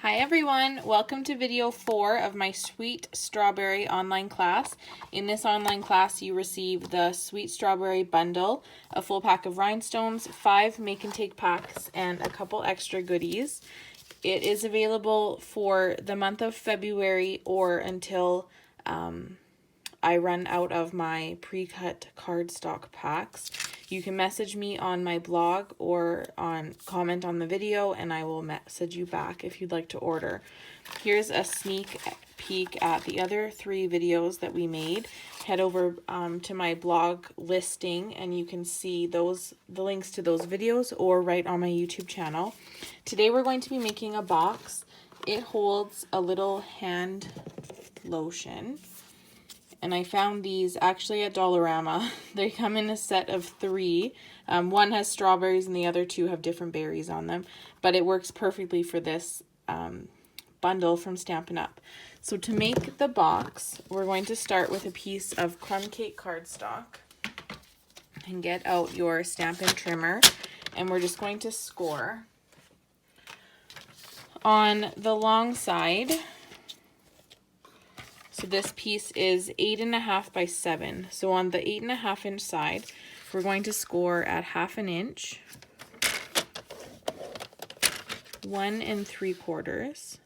Hi everyone, welcome to video 4 of my Sweet Strawberry online class. In this online class you receive the Sweet Strawberry bundle, a full pack of rhinestones, 5 make and take packs, and a couple extra goodies. It is available for the month of February or until I run out of my pre-cut cardstock packs. You can message me on my blog or comment on the video and I will message you back if you'd like to order. Here's a sneak peek at the other 3 videos that we made. Head over to my blog listing and you can see the links to those videos or right on my YouTube channel. Today we're going to be making a box. It holds a little hand lotion. And I found these actually at Dollarama. They come in a set of 3. One has strawberries and the other 2 have different berries on them. But it works perfectly for this bundle from Stampin' Up. So to make the box, we're going to start with a piece of crumb cake cardstock. And get out your Stampin' trimmer. And we're just going to score. On the long side, so this piece is 8.5 by 7. So on the 8.5 inch side, we're going to score at 1/2 inch, 1 3/4,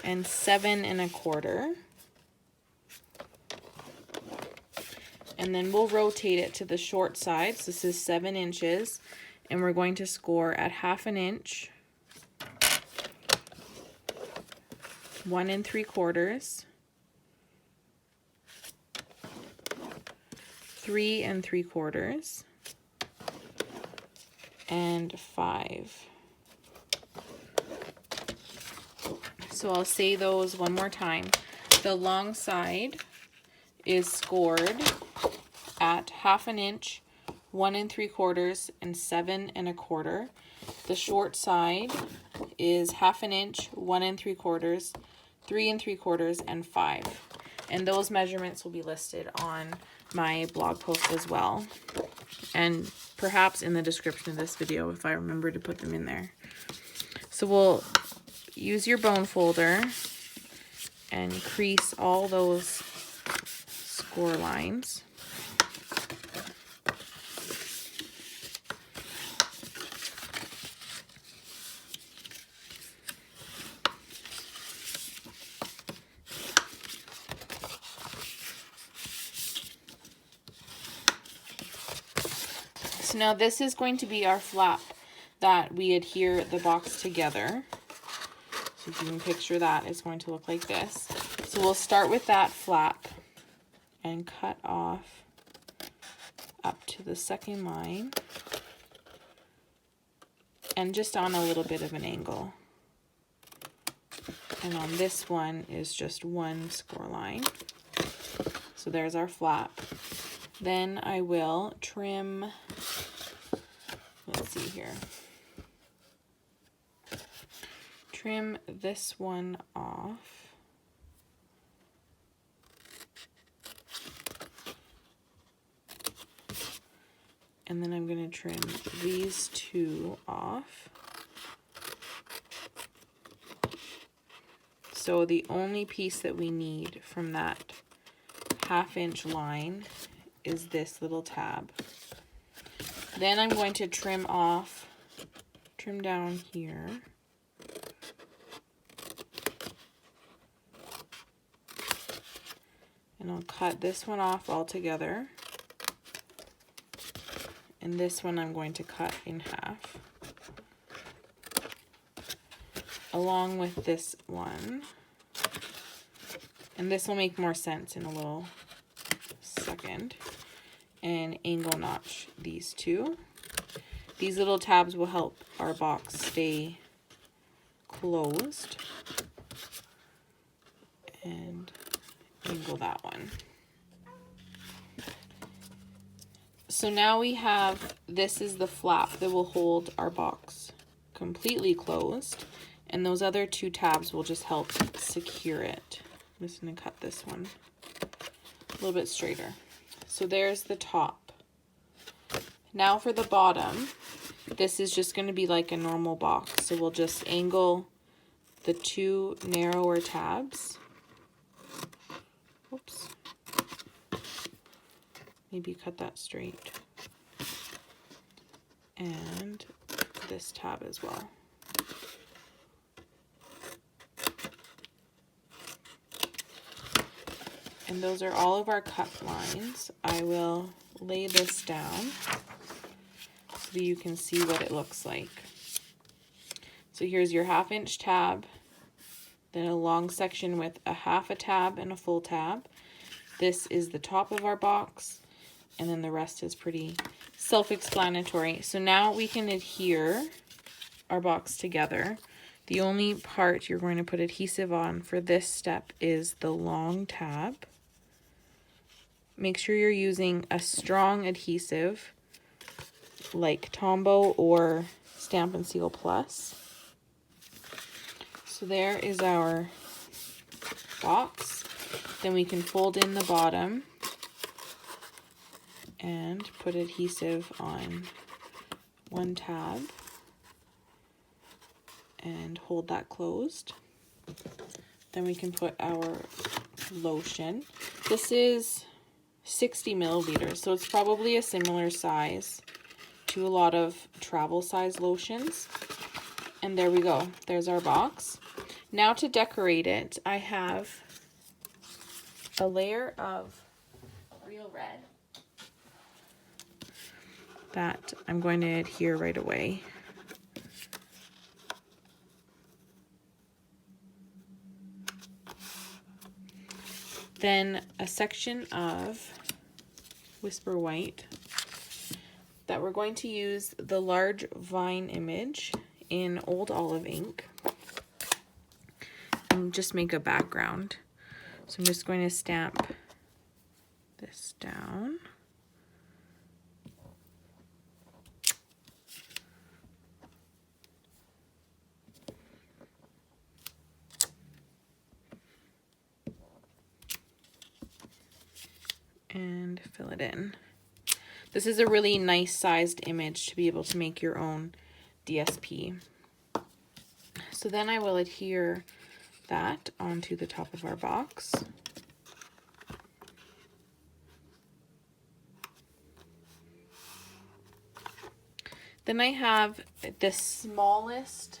and 7 1/4. And then we'll rotate it to the short side. So this is 7 inches, and we're going to score at 1/2 inch, 1 3/4, 3 3/4, and 5. So I'll say those one more time. The long side is scored at 1/2 inch, 1 3/4, and 7 1/4. The short side is 1/2 inch, 1 3/4, 3 3/4, and 5. And those measurements will be listed on my blog post as well. And perhaps in the description of this video if I remember to put them in there. So we'll use your bone folder and crease all those score lines. So now this is going to be our flap that we adhere the box together. So if you can picture that, it's going to look like this. So we'll start with that flap and cut off up to the second line and just on a little bit of an angle. And on this one is just 1 score line. So there's our flap. Then I will trim, let's see here, trim this one off. And then I'm going to trim these 2 off. So the only piece that we need from that 1/2 inch line is this little tab. Then I'm going to trim down here. And I'll cut this one off altogether. And this one I'm going to cut in half. Along with this one. And this will make more sense in a little second. And angle notch these 2. These little tabs will help our box stay closed. And angle that one. So now we have, this is the flap that will hold our box completely closed. And those other 2 tabs will just help secure it. I'm just going to cut this one a little bit straighter. So there's the top. Now for the bottom, this is just going to be like a normal box. So we'll just angle the 2 narrower tabs. Oops. Maybe cut that straight. And this tab as well. And those are all of our cut lines. I will lay this down so you can see what it looks like. So here's your 1/2 inch tab, then a long section with a 1/2 a tab and a full tab. This is the top of our box, and then the rest is pretty self-explanatory. So now we can adhere our box together. The only part you're going to put adhesive on for this step is the long tab. Make sure you're using a strong adhesive like Tombow or Stampin' Seal Plus. So there is our box. Then we can fold in the bottom and put adhesive on one tab and hold that closed. Then we can put our lotion. This is 60 milliliters, so it's probably a similar size to a lot of travel size lotions. And there we go, there's our box. Now to decorate it, I have a layer of Real Red that I'm going to adhere right away. Then a section of Whisper White that we're going to use the large vine image in Old Olive ink and just make a background. So I'm just going to stamp this down. And fill it in. This is a really nice sized image to be able to make your own DSP. So then I will adhere that onto the top of our box. Then I have the smallest,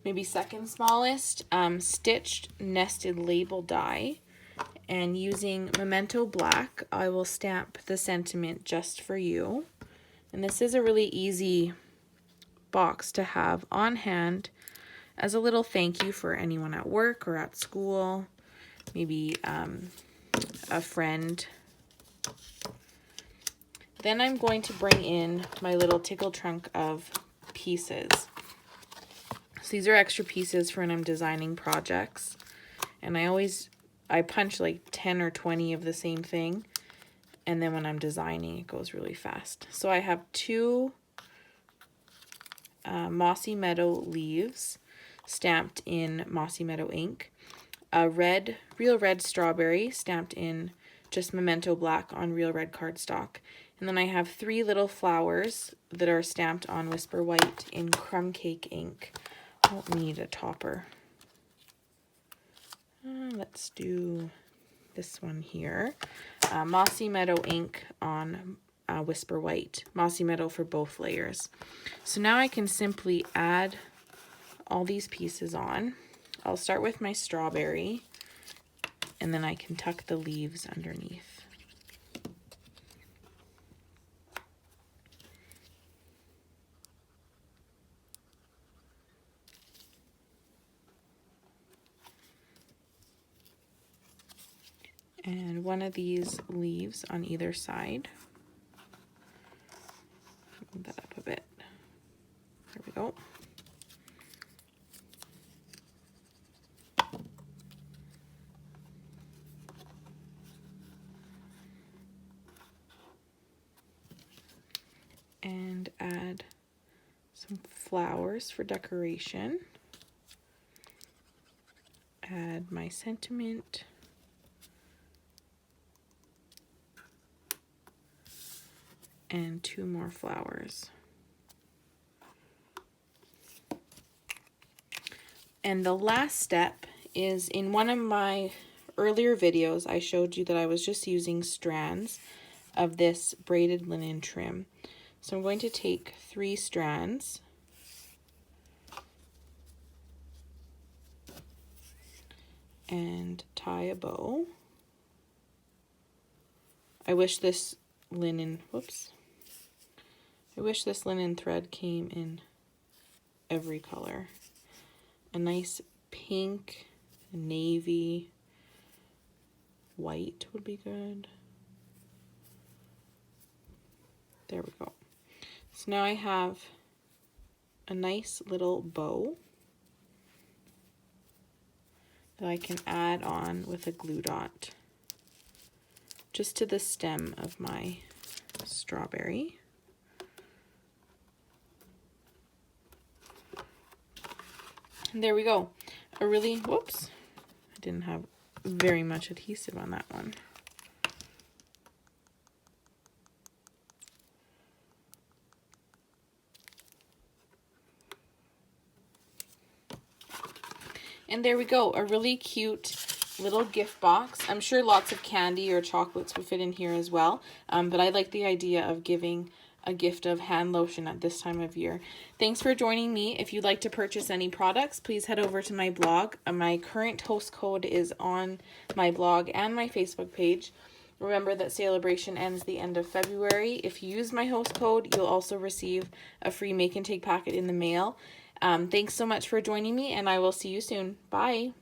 maybe second smallest, stitched nested label die. And using Memento Black, I will stamp the sentiment just for you. And this is a really easy box to have on hand as a little thank you for anyone at work or at school, maybe a friend. Then I'm going to bring in my little tickle trunk of pieces. So these are extra pieces for when I'm designing projects. And I punch like 10 or 20 of the same thing, and then when I'm designing it goes really fast. So I have 2 Mossy Meadow leaves stamped in Mossy Meadow ink, a Real Red Strawberry stamped in just Memento Black on Real Red cardstock, and then I have 3 little flowers that are stamped on Whisper White in Crumb Cake ink. I don't need a topper. Let's do this one here. Mossy Meadow ink on Whisper White. Mossy Meadow for both layers. So now I can simply add all these pieces on. I'll start with my strawberry, and then I can tuck the leaves underneath. And one of these leaves on either side. Move that up a bit. There we go. And add some flowers for decoration. Add my sentiment. And 2 more flowers. And the last step is, in one of my earlier videos, I showed you that I was just using strands of this braided linen trim. So I'm going to take 3 strands and tie a bow. I wish this linen, I wish this linen thread came in every color. A nice pink, navy, white would be good. There we go. So now I have a nice little bow that I can add on with a glue dot just to the stem of my strawberry. And there we go. A really, whoops, I didn't have very much adhesive on that one. And there we go, a really cute little gift box. I'm sure lots of candy or chocolates would fit in here as well, but I like the idea of giving a gift of hand lotion at this time of year. Thanks for joining me. If you'd like to purchase any products, please head over to my blog. My current host code is on my blog and my Facebook page. Remember that Celebration ends the end of February. If you use my host code, you'll also receive a free make and take packet in the mail. Thanks so much for joining me, and I will see you soon. Bye.